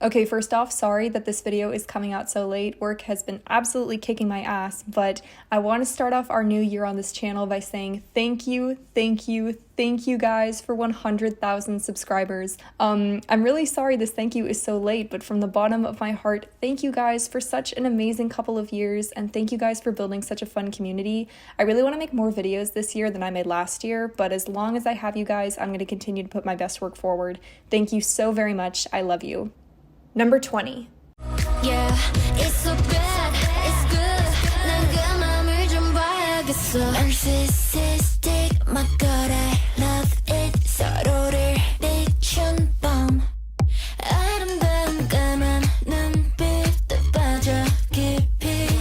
Okay, first off, sorry that this video is coming out so late. Work has been absolutely kicking my ass, but I want to start off our new year on this channel by saying thank you guys for 100,000 subscribers. I'm really sorry this thank you is so late, but from the bottom of my heart, thank you guys for such an amazing couple of years, and thank you guys for building such a fun community. I really want to make more videos this year than I made last year, but as long as I have you guys, I'm going to continue to put my best work forward. Thank you so very much. I love you. Number 20. Yeah, it's so bad, it's good. 난 그 맘을 좀 봐야겠어. Narcissistic, my god, I love it. 서로를 비춘 밤. 아름다운 까만 눈빛도 빠져 깊이.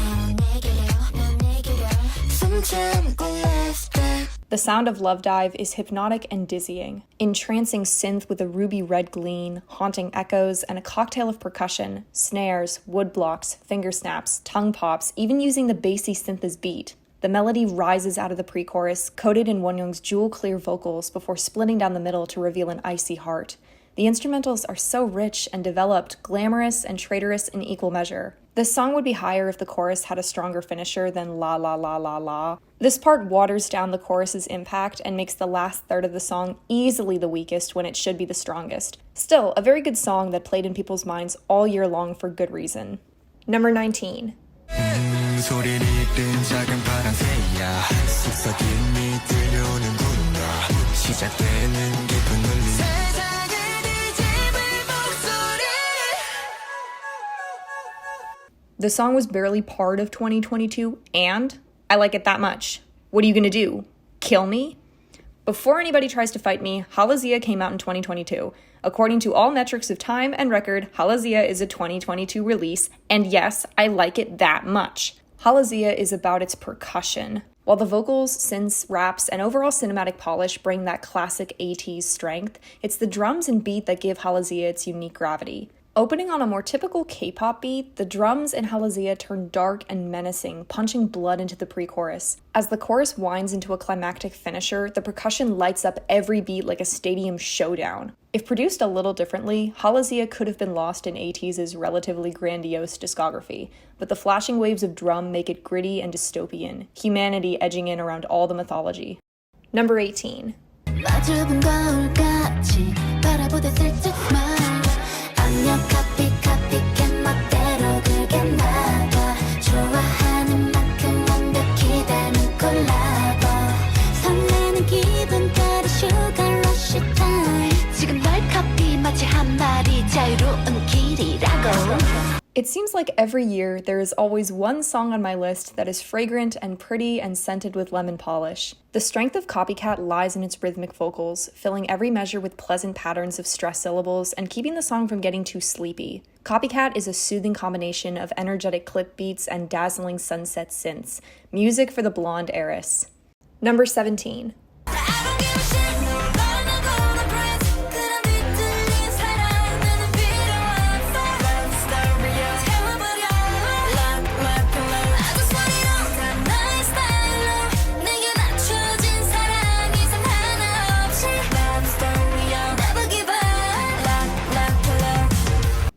넌 내게로 숨 참고 last time. The sound of Love Dive is hypnotic and dizzying. Entrancing synth with a ruby red gleam, haunting echoes, and a cocktail of percussion, snares, wood blocks, finger snaps, tongue pops, even using the bassy synth as beat. The melody rises out of the pre-chorus, coated in Wonyoung's jewel-clear vocals before splitting down the middle to reveal an icy heart. The instrumentals are so rich and developed, glamorous and traitorous in equal measure. This song would be higher if the chorus had a stronger finisher than la la la la la. This part waters down the chorus's impact and makes the last third of the song easily the weakest when it should be the strongest. Still, a very good song that played in people's minds all year long for good reason. Number 19. The song was barely part of 2022, and I like it that much. What are you gonna do? Kill me? Before anybody tries to fight me, Halazia came out in 2022. According to all metrics of time and record, Halazia is a 2022 release, and yes, I like it that much. Halazia is about its percussion. While the vocals, synths, raps, and overall cinematic polish bring that classic 80s strength, it's the drums and beat that give Halazia its unique gravity. Opening on a more typical K-pop beat, the drums in Halazia turn dark and menacing, punching blood into the pre-chorus. As the chorus winds into a climactic finisher, the percussion lights up every beat like a stadium showdown. If produced a little differently, Halazia could have been lost in ATEEZ's relatively grandiose discography, but the flashing waves of drum make it gritty and dystopian, humanity edging in around all the mythology. Number 18. It seems like every year there is always one song on my list that is fragrant and pretty and scented with lemon polish. The strength of Copycat lies in its rhythmic vocals, filling every measure with pleasant patterns of stress syllables and keeping the song from getting too sleepy. Copycat is a soothing combination of energetic clip beats and dazzling sunset synths, music for the blonde heiress. Number 17.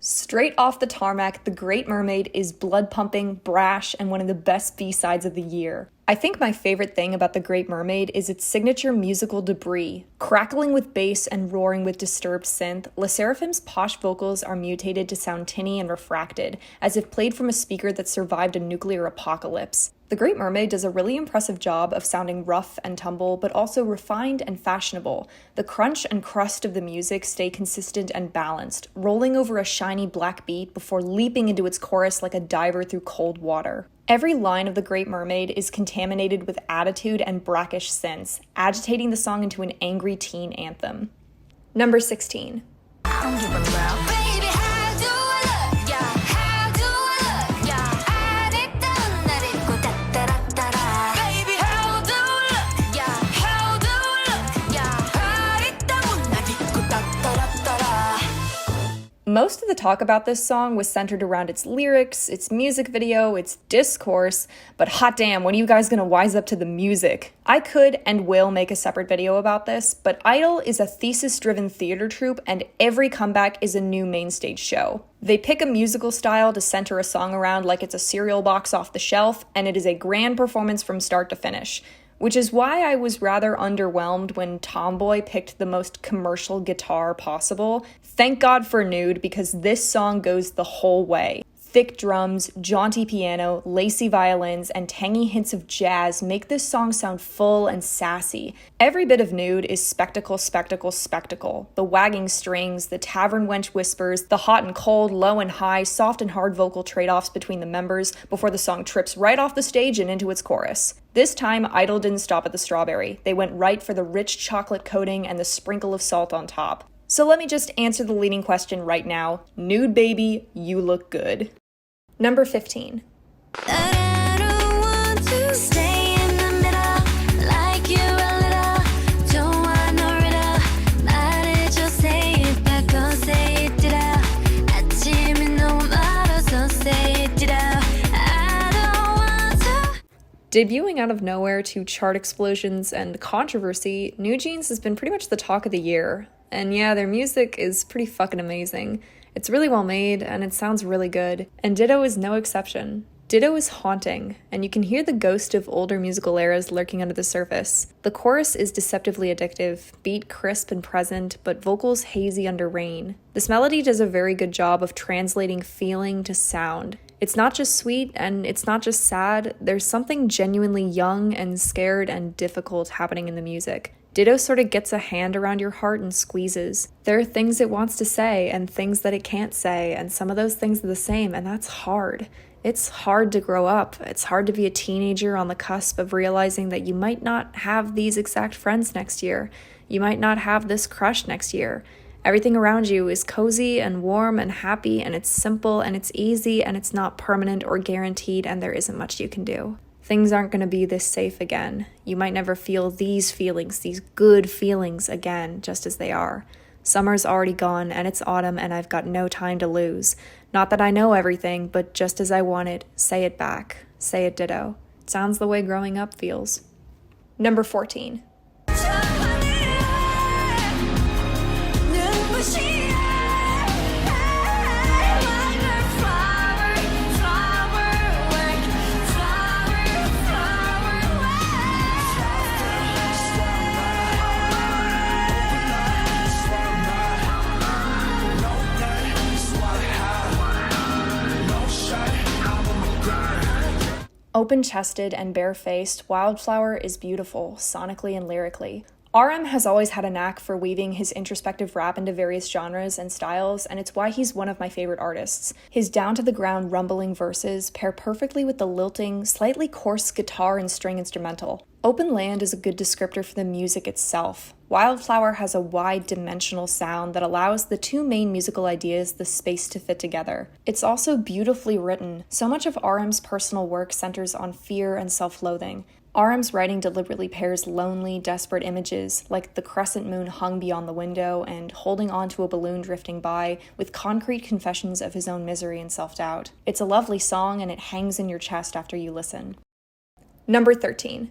Straight off the tarmac, The Great Mermaid is blood-pumping, brash, and one of the best B-sides of the year. I think my favorite thing about The Great Mermaid is its signature musical debris. Crackling with bass and roaring with disturbed synth, LE SSERAFIM's posh vocals are mutated to sound tinny and refracted, as if played from a speaker that survived a nuclear apocalypse. The Great Mermaid does a really impressive job of sounding rough and tumble, but also refined and fashionable. The crunch and crust of the music stay consistent and balanced, rolling over a shiny black beat before leaping into its chorus like a diver through cold water. Every line of The Great Mermaid is contaminated with attitude and brackish synths, agitating the song into an angry teen anthem. Number 16. Most of the talk about this song was centered around its lyrics, its music video, its discourse, but hot damn, when are you guys gonna wise up to the music? I could and will make a separate video about this, but Idol is a thesis-driven theater troupe and every comeback is a new main stage show. They pick a musical style to center a song around like it's a cereal box off the shelf, and it is a grand performance from start to finish. Which is why I was rather underwhelmed when Tomboy picked the most commercial guitar possible. Thank God for Nude, because this song goes the whole way. Thick drums, jaunty piano, lacy violins, and tangy hints of jazz make this song sound full and sassy. Every bit of Nude is spectacle, spectacle, spectacle. The wagging strings, the tavern wench whispers, the hot and cold, low and high, soft and hard vocal trade-offs between the members before the song trips right off the stage and into its chorus. This time, Idol didn't stop at the strawberry. They went right for the rich chocolate coating and the sprinkle of salt on top. So let me just answer the leading question right now. Nude baby, you look good. Number 15. I don't want to stay in the middle, like you a little. Don't want no riddle. 말해줘, say it back, go say it out. 아침이 너무 멀어서 say it out. I don't want to. Debuting out of nowhere to chart explosions and controversy, New Jeans has been pretty much the talk of the year. And yeah, their music is pretty fucking amazing. It's really well made, and it sounds really good. And Ditto is no exception. Ditto is haunting, and you can hear the ghost of older musical eras lurking under the surface. The chorus is deceptively addictive, beat crisp and present, but vocals hazy under rain. This melody does a very good job of translating feeling to sound. It's not just sweet, and it's not just sad. There's something genuinely young and scared and difficult happening in the music. Ditto sort of gets a hand around your heart and squeezes. There are things it wants to say and things that it can't say, and some of those things are the same, and that's hard. It's hard to grow up. It's hard to be a teenager on the cusp of realizing that you might not have these exact friends next year. You might not have this crush next year. Everything around you is cozy and warm and happy, and it's simple and it's easy and it's not permanent or guaranteed, and there isn't much you can do. Things aren't going to be this safe again. You might never feel these feelings, these good feelings again, just as they are. Summer's already gone, and it's autumn, and I've got no time to lose. Not that I know everything, but just as I want it, say it back. Say it ditto. It sounds the way growing up feels. Number 14. Open-chested and bare-faced, Wildflower is beautiful, sonically and lyrically. RM has always had a knack for weaving his introspective rap into various genres and styles, and it's why he's one of my favorite artists. His down-to-the-ground rumbling verses pair perfectly with the lilting, slightly coarse guitar and string instrumental. Open Land is a good descriptor for the music itself. Wildflower has a wide-dimensional sound that allows the two main musical ideas the space to fit together. It's also beautifully written. So much of RM's personal work centers on fear and self-loathing. RM's writing deliberately pairs lonely, desperate images, like the crescent moon hung beyond the window and holding onto a balloon drifting by, with concrete confessions of his own misery and self-doubt. It's a lovely song, and it hangs in your chest after you listen. Number 13.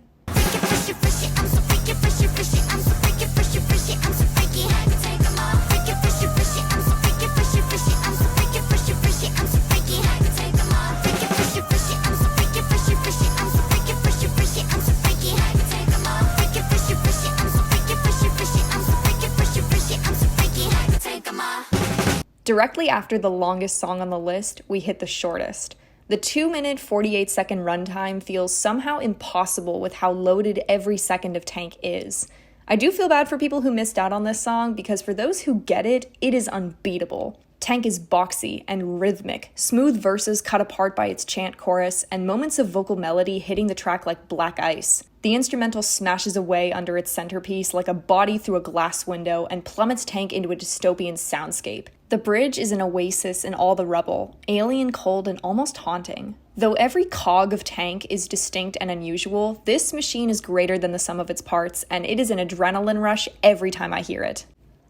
Directly after the longest song on the list, we hit the shortest. The 2-minute, 48-second runtime feels somehow impossible with how loaded every second of Tank is. I do feel bad for people who missed out on this song, because for those who get it, it is unbeatable. Tank is boxy and rhythmic, smooth verses cut apart by its chant chorus, and moments of vocal melody hitting the track like black ice. The instrumental smashes away under its centerpiece like a body through a glass window and plummets Tank into a dystopian soundscape. The bridge is an oasis in all the rubble, alien, cold, and almost haunting. Though every cog of Tank is distinct and unusual, this machine is greater than the sum of its parts, and it is an adrenaline rush every time I hear it.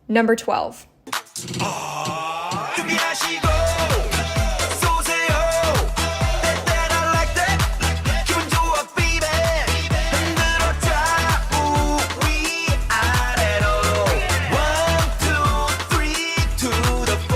Number 12. 준비하시고 쏘세요. That I like that. 기분 좋아, baby. 흔들어 좌우 위아래로. 1, 2, 3 to the 4.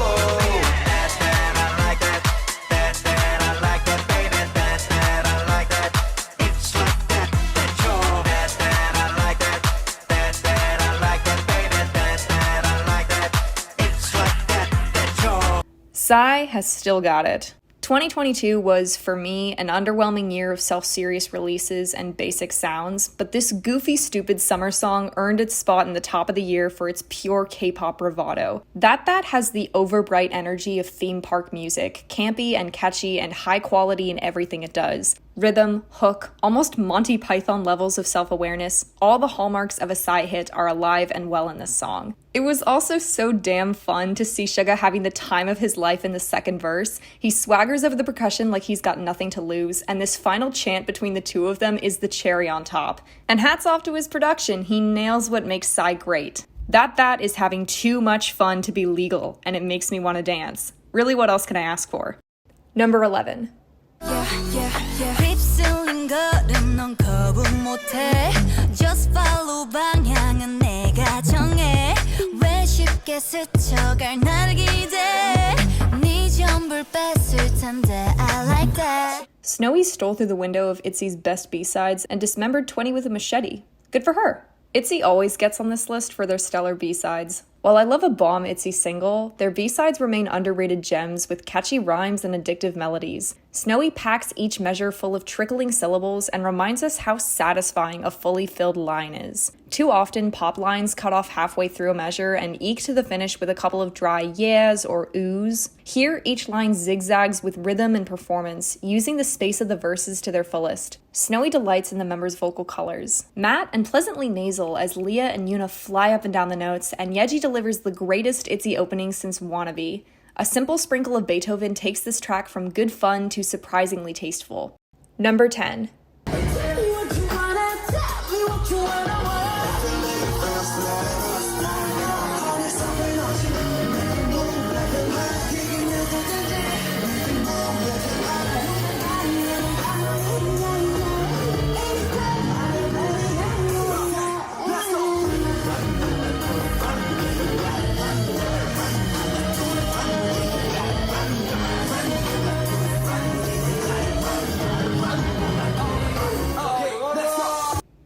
That I like that. That I like that, baby. That I like that. It's like that. That's your. That I like that. That I like that, baby. That I like that. It's like that. That's your. Psy has still got it. 2022 was, for me, an underwhelming year of self-serious releases and basic sounds, but this goofy, stupid summer song earned its spot in the top of the year for its pure K-pop bravado. That has the overbright energy of theme park music, campy and catchy and high quality in everything it does. Rhythm, hook, almost Monty Python levels of self-awareness, all the hallmarks of a Psy hit are alive and well in this song. It was also so damn fun to see Suga having the time of his life in the second verse. He swaggers over the percussion like he's got nothing to lose, and this final chant between the two of them is the cherry on top. And hats off to his production, he nails what makes Psy great. That is having too much fun to be legal, and it makes me want to dance. Really, what else can I ask for? Number 11. 휩쓸린 걸음 넌 거부 못해 Just follow 방향은 내가 정해 왜 쉽게 스쳐갈 나를 기대 네 전부를 뺏을 텐데 I like that Snowy stole through the window of ITZY's best B-sides and dismembered 20 with a machete. Good for her. ITZY always gets on this list for their stellar B-sides. While I love a bomb ITZY single, their B-sides remain underrated gems with catchy rhymes and addictive melodies. Snowy packs each measure full of trickling syllables and reminds us how satisfying a fully filled line is. Too often, pop lines cut off halfway through a measure and eke to the finish with a couple of dry yeahs or oohs. Here, each line zigzags with rhythm and performance, using the space of the verses to their fullest. Snowy delights in the members' vocal colors. Matte and pleasantly nasal as Leah and Yuna fly up and down the notes, and Yeji delivers the greatest ITZY opening since Wannabe. A simple sprinkle of Beethoven takes this track from good fun to surprisingly tasteful. Number 10.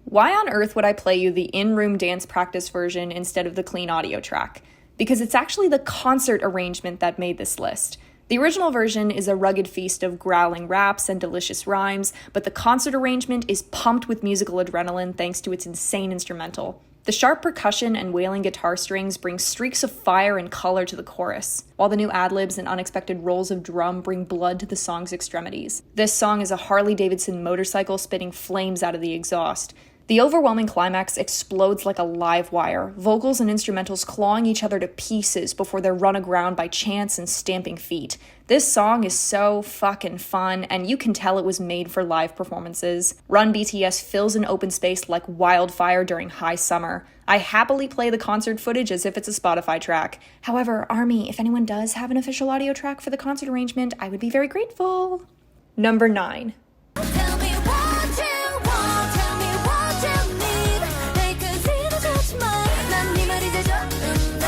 Why on earth would I play you the in-room dance practice version instead of the clean audio track? Because it's actually the concert arrangement that made this list. The original version is a rugged feast of growling raps and delicious rhymes, but the concert arrangement is pumped with musical adrenaline thanks to its insane instrumental. The sharp percussion and wailing guitar strings bring streaks of fire and color to the chorus, while the new ad-libs and unexpected rolls of drum bring blood to the song's extremities. This song is a Harley-Davidson motorcycle spitting flames out of the exhaust. The overwhelming climax explodes like a live wire, vocals and instrumentals clawing each other to pieces before they're run aground by chants and stamping feet. This song is so fucking fun, and you can tell it was made for live performances. Run BTS fills an open space like wildfire during high summer. I happily play the concert footage as if it's a Spotify track. However, ARMY, if anyone does have an official audio track for the concert arrangement, I would be very grateful. Number 9. Tell me what you want Tell me what you need 내 끝으로 가지 마 난 네 말이 다 좋은데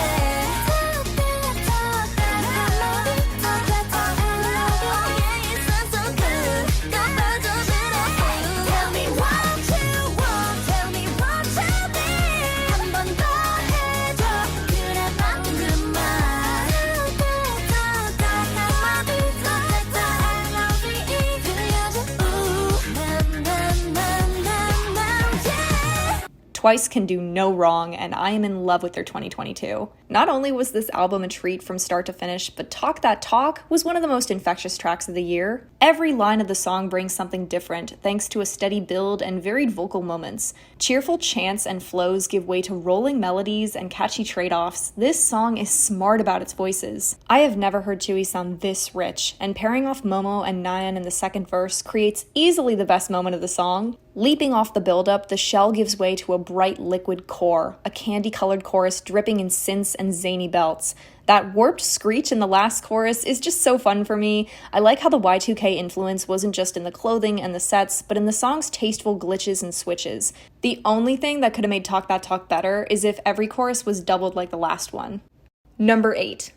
Tell me what you want Tell me what you need 한 번 더 해줘 그래 방금 그 말 Twice can do no wrong, and I am in love with their 2022. Not only was this album a treat from start to finish, but Talk That Talk was one of the most infectious tracks of the year. Every line of the song brings something different, thanks to a steady build and varied vocal moments. Cheerful chants and flows give way to rolling melodies and catchy trade-offs. This song is smart about its voices. I have never heard Chewie sound this rich, and pairing off Momo and Nayeon in the second verse creates easily the best moment of the song. Leaping off the buildup, the shell gives way to a bright liquid core, a candy-colored chorus dripping in synths and zany belts. That warped screech in the last chorus is just so fun for me. I like how the Y2K influence wasn't just in the clothing and the sets, but in the song's tasteful glitches and switches. The only thing that could have made Talk That Talk better is if every chorus was doubled like the last one. Number 8.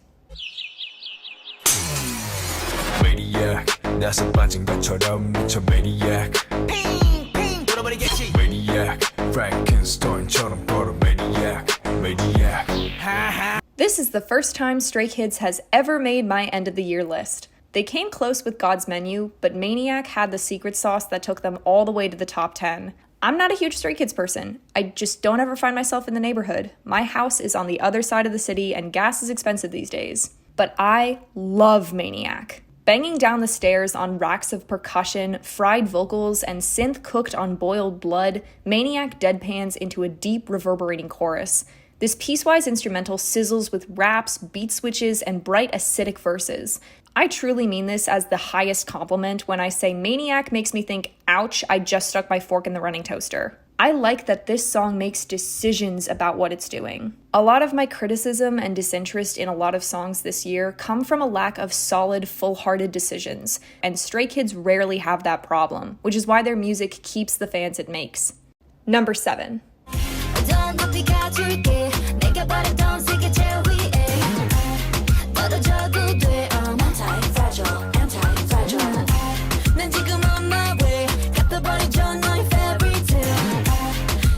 Maniac 나서 빠진 것처럼 미쳐 Maniac 핑핑 돌아버리겠지 Maniac Frankenstein처럼 걸어 Maniac Maniac This is the first time Stray Kids has ever made my end of the year list. They came close with God's Menu, but Maniac had the secret sauce that took them all the way to the top 10. I'm not a huge Stray Kids person. I just don't ever find myself in the neighborhood. My house is on the other side of the city and gas is expensive these days. But I love Maniac. Banging down the stairs on racks of percussion, fried vocals, and synth cooked on boiled blood, Maniac deadpans into a deep, reverberating chorus. This piecewise instrumental sizzles with raps, beat switches, and bright acidic verses. I truly mean this as the highest compliment when I say Maniac makes me think, ouch, I just stuck my fork in the running toaster. I like that this song makes decisions about what it's doing. A lot of my criticism and disinterest in a lot of songs this year come from a lack of solid, full-hearted decisions, and Stray Kids rarely have that problem, which is why their music keeps the fans it makes. Number 7. 어떤 커피 가줄게 내가 바랬던 세계 제일 위에 떨어져도 돼 I'm anti-fragile anti-fragile 난 지금 on my way 갖다버리죠 너의 fairy tale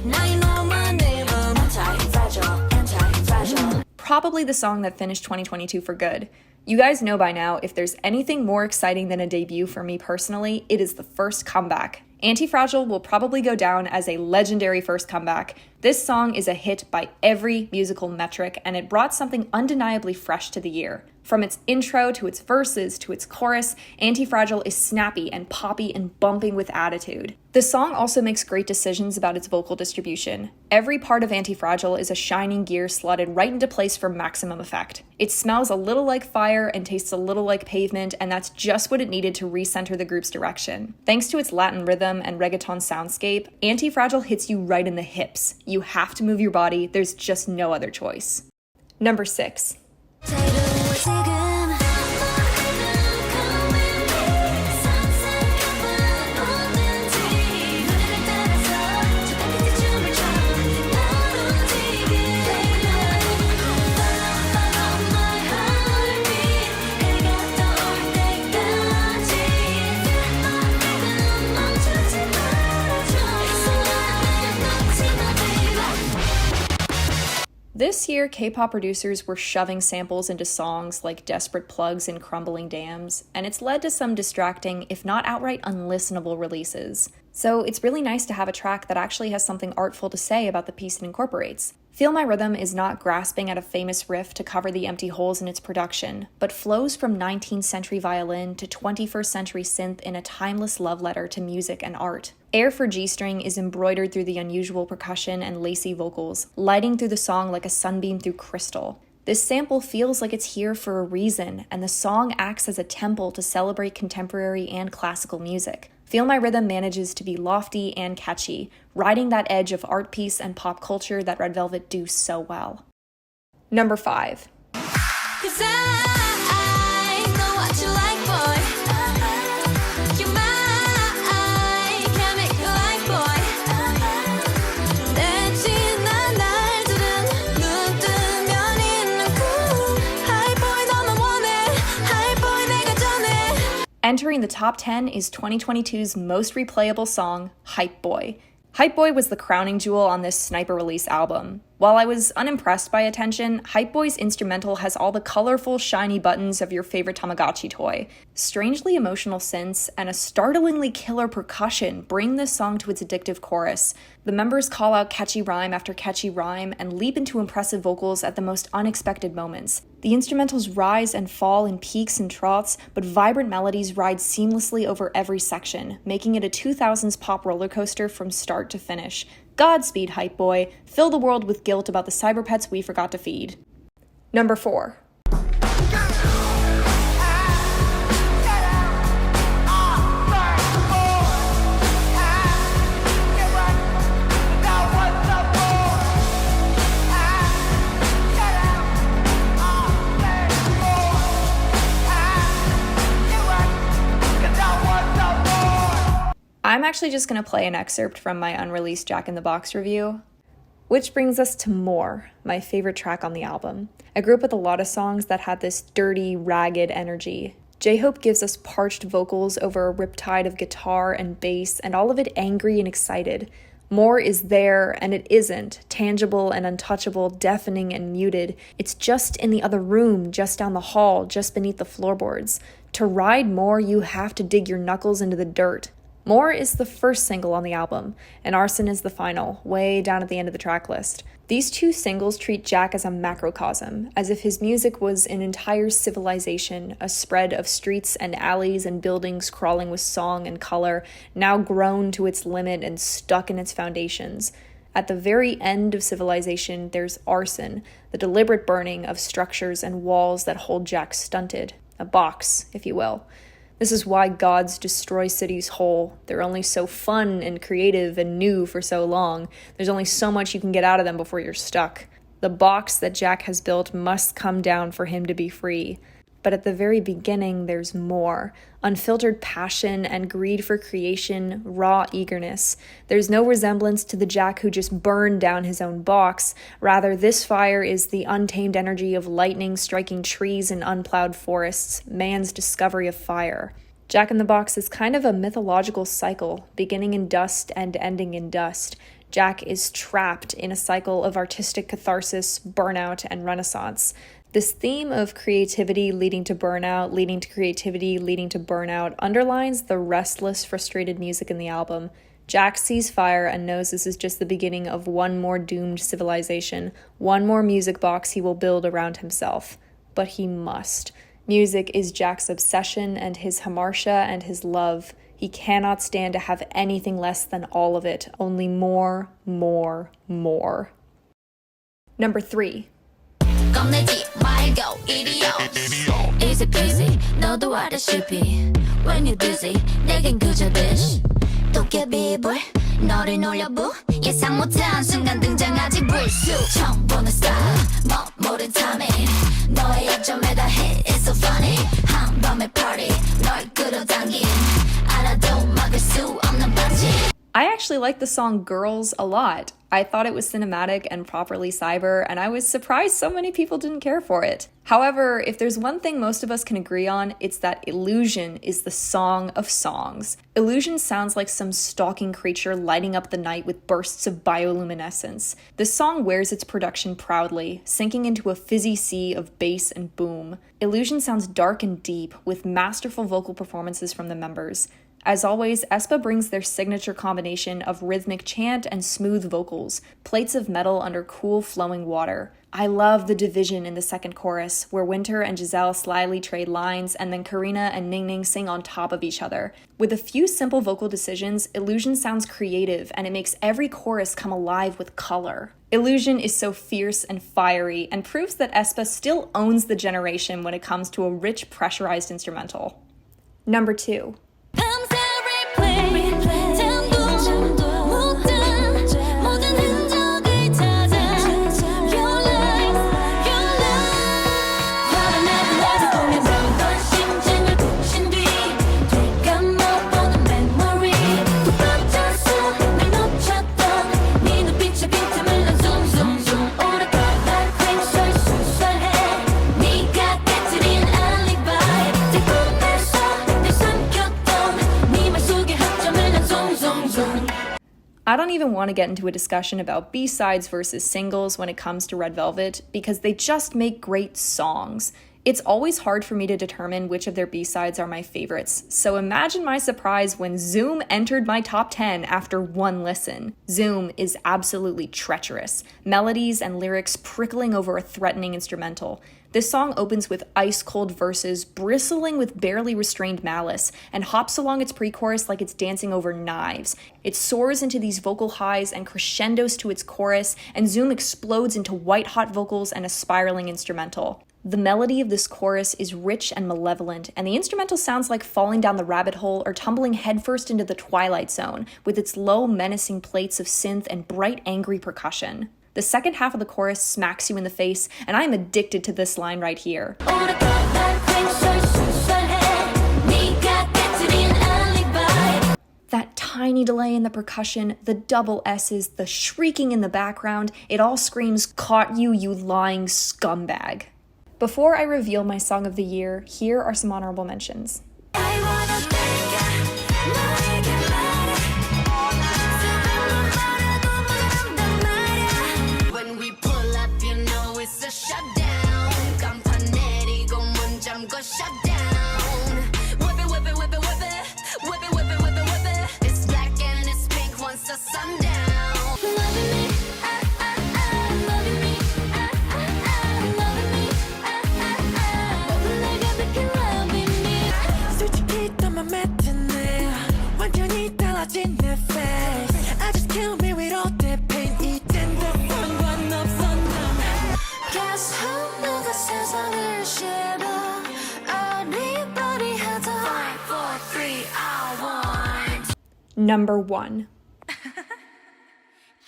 Now you know my name I'm anti-fragile anti-fragile Probably the song that finished 2022 for good. You guys know by now, if there's anything more exciting than a debut for me personally, it is the first comeback. Anti-Fragile will probably go down as a legendary first comeback. This song is a hit by every musical metric, and it brought something undeniably fresh to the year. From its intro to its verses to its chorus, Anti-Fragile is snappy and poppy and bumping with attitude. The song also makes great decisions about its vocal distribution. Every part of Anti-Fragile is a shining gear slotted right into place for maximum effect. It smells a little like fire and tastes a little like pavement, and that's just what it needed to recenter the group's direction. Thanks to its Latin rhythm and reggaeton soundscape, Anti-Fragile hits you right in the hips. You have to move your body, there's just no other choice. Number 6. 자유로워 지금 노래를 따라서 저 달빛의 춤을 춰 나눠지게 Follow my heartbeat 해가 떠올 때까지 Feel my rhythm 멈추지 말아줘 이 순간을 놓지 마 baby This year, K-pop producers were shoving samples into songs like Desperate Plugs and Crumbling Dams, and it's led to some distracting, if not outright unlistenable releases. So it's really nice to have a track that actually has something artful to say about the piece it incorporates. Feel My Rhythm is not grasping at a famous riff to cover the empty holes in its production, but flows from 19th century violin to 21st century synth in a timeless love letter to music and art. Air for G-string is embroidered through the unusual percussion and lacy vocals, lighting through the song like a sunbeam through crystal. This sample feels like it's here for a reason, and the song acts as a temple to celebrate contemporary and classical music. Feel My Rhythm manages to be lofty and catchy, riding that edge of art piece and pop culture that Red Velvet do so well. Number 5. 'Cause I know what you like, boy. You're my chemical life, boy. 내 지난 날들은 눈 뜨면 있는 cool. High boy 너만 원해. High boy 내가 전해. Entering the top 10 is 2022's most replayable song, Hype Boy. Hype Boy was the crowning jewel on this Sniper release album. While I was unimpressed by Attention, Hype Boy's instrumental has all the colorful, shiny buttons of your favorite Tamagotchi toy. Strangely emotional synths and a startlingly killer percussion bring this song to its addictive chorus. The members call out catchy rhyme after catchy rhyme and leap into impressive vocals at the most unexpected moments. The instrumentals rise and fall in peaks and troughs, but vibrant melodies ride seamlessly over every section, making it a 2000s pop roller coaster from start to finish. Godspeed, Hype Boy. Fill the world with guilt about the cyber pets we forgot to feed. Number 4. I'm actually just going to play an excerpt from my unreleased Jack in the Box review. Which brings us to More, my favorite track on the album. I grew up with a lot of songs that had this dirty, ragged energy. J-Hope gives us parched vocals over a riptide of guitar and bass, and all of it angry and excited. More is there, and it isn't, tangible and untouchable, deafening and muted. It's just in the other room, just down the hall, just beneath the floorboards. To ride More, you have to dig your knuckles into the dirt. More is the first single on the album, and Arson is the final, way down at the end of the track list. These two singles treat Jack as a macrocosm, as if his music was an entire civilization, a spread of streets and alleys and buildings crawling with song and color, now grown to its limit and stuck in its foundations. At the very end of civilization, there's arson, the deliberate burning of structures and walls that hold Jack stunted, a box, if you will. This is why gods destroy cities whole. They're only so fun and creative and new for so long. There's only so much you can get out of them before you're stuck. The box that Jack has built must come down for him to be free. But at the very beginning, there's more. Unfiltered passion and greed for creation, raw eagerness. There's no resemblance to the Jack who just burned down his own box. Rather, this fire is the untamed energy of lightning striking trees and unplowed forests, man's discovery of fire. Jack in the Box is kind of a mythological cycle, beginning in dust and ending in dust. Jack is trapped in a cycle of artistic catharsis, burnout, and renaissance. This theme of creativity leading to burnout, leading to creativity, leading to burnout underlines the restless, frustrated music in the album. Jack sees fire and knows this is just the beginning of one more doomed civilization, one more music box he will build around himself. But he must. Music is Jack's obsession and his hamartia and his love. He cannot stand to have anything less than all of it, only more, more, more. Number 3. 겁내지 말고 이리요 Easy peasy 너도 알다시피 When you're dizzy 내겐 그저 dish 도깨비불 너를 놀려부 예상 못한 순간 등장하지 불쑥 처음 보는 style 모른 timing 너의 약점에 다 hit It's so funny 한밤의 party 널 끌어당긴 알아도 막을 수 없는 반지 I actually like the song Girls a lot. I thought it was cinematic and properly cyber, and I was surprised so many people didn't care for it. However, if there's one thing most of us can agree on, it's that Illusion is the song of songs. Illusion sounds like some stalking creature lighting up the night with bursts of bioluminescence. This song wears its production proudly, sinking into a fizzy sea of bass and boom. Illusion sounds dark and deep, with masterful vocal performances from the members. As always, aespa brings their signature combination of rhythmic chant and smooth vocals, plates of metal under cool flowing water. I love the division in the second chorus, where Winter and Giselle slyly trade lines, and then Karina and Ning Ning sing on top of each other. With a few simple vocal decisions, Illusion sounds creative, and it makes every chorus come alive with color. Illusion is so fierce and fiery, and proves that aespa still owns the generation when it comes to a rich, pressurized instrumental. Number 2. 밤새 replay 잠도 묻은 모든 흔적을 찾아 Your lies, your lies 화가 나는 너를 보면 런던 심장을 부신 뒤 되감아보는 memory 뻗어서 날 놓쳤던 네 눈빛의 빈틈을 난 zoom zoom zoom 오랫동안 횡설 수설해 네가 깨트린 alibi 내 꿈에서 늘 삼켰던 I don't even want to get into a discussion about B-sides versus singles when it comes to Red Velvet, because they just make great songs. It's always hard for me to determine which of their B-sides are my favorites, so imagine my surprise when Zoom entered my top 10 after one listen. Zoom is absolutely treacherous, melodies and lyrics prickling over a threatening instrumental. This song opens with ice-cold verses bristling with barely restrained malice and hops along its pre-chorus like it's dancing over knives. It soars into these vocal highs and crescendos to its chorus, and Zoom explodes into white-hot vocals and a spiraling instrumental. The melody of this chorus is rich and malevolent, and the instrumental sounds like falling down the rabbit hole or tumbling headfirst into the twilight zone, with its low, menacing plates of synth and bright, angry percussion. The second half of the chorus smacks you in the face, and I am addicted to this line right here. That tiny tiny delay in the percussion, the double S's, the shrieking in the background, it all screams, "Caught you, you lying scumbag." Before I reveal my song of the year, here are some honorable mentions. When we pull up, you know it's a shutdown. 간판 내리고 문 잠궈 shutdown. Whip it, whip it, whip it, whip it. Whip it, whip it, whip it, whip it. It's black and it's pink once the sun down. Loving me, loving me, loving me, 내가 느낀 loving me. 솔직히 땀만 맺었네 완전히 달라진 내 face I just kill me with all that pain 이젠 더 상관없어 난 Guess who 누가 세상을 싫어 Everybody has a 5, 4, 3, I want Number 1.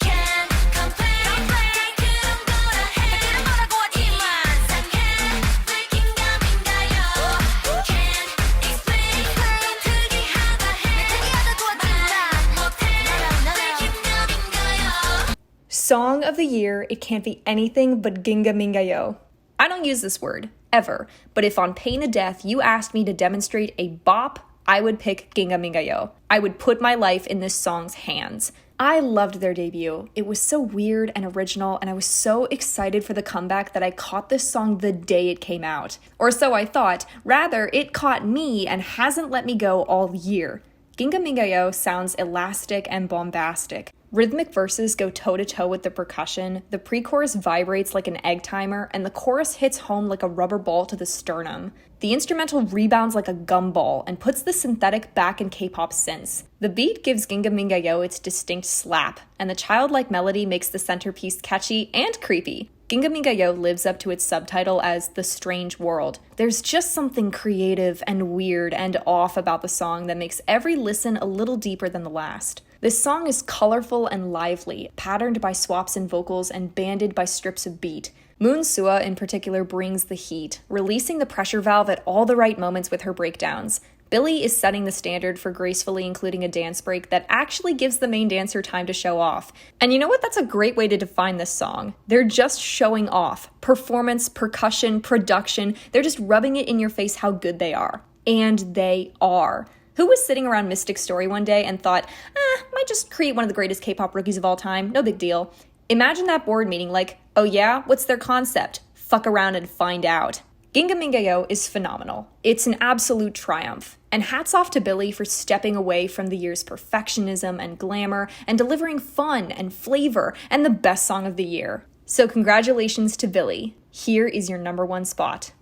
Can't complain 그런 거라 해 그런 거라고 하지만 상해 왜 긴가민가요 Can't explain 특이하다 해 특이하다고 하지만 못해 왜 긴가민가요 Song of the year, it can't be anything but Ginga Mingayo. I don't use this word, ever, but if on pain of death you asked me to demonstrate a bop, I would pick Ginga Mingayo. I would put my life in this song's hands. I loved their debut. It was so weird and original, and I was so excited for the comeback that I caught this song the day it came out. Or so I thought. Rather, it caught me and hasn't let me go all year. Ginga Mingayo sounds elastic and bombastic. Rhythmic verses go toe-to-toe with the percussion, the pre-chorus vibrates like an egg timer, and the chorus hits home like a rubber ball to the sternum. The instrumental rebounds like a gumball and puts the synthetic back in K-pop synths. The beat gives Ginga Mingayo its distinct slap, and the childlike melody makes the centerpiece catchy and creepy. Ginga Mingayo lives up to its subtitle as The Strange World. There's just something creative and weird and off about the song that makes every listen a little deeper than the last. This song is colorful and lively, patterned by swaps in vocals and banded by strips of beat. Moon Sua in particular brings the heat, releasing the pressure valve at all the right moments with her breakdowns. Billie is setting the standard for gracefully including a dance break that actually gives the main dancer time to show off. And you know what? That's a great way to define this song. They're just showing off. Performance, percussion, production, they're just rubbing it in your face how good they are. And they are. Who was sitting around Mystic Story one day and thought, might just create one of the greatest K-pop rookies of all time, no big deal. Imagine that board meeting like, oh yeah, what's their concept? Fuck around and find out. Ginga Mingayo is phenomenal. It's an absolute triumph. And hats off to Billie for stepping away from the year's perfectionism and glamour and delivering fun and flavor and the best song of the year. So congratulations to Billie. Here is your number 1 spot.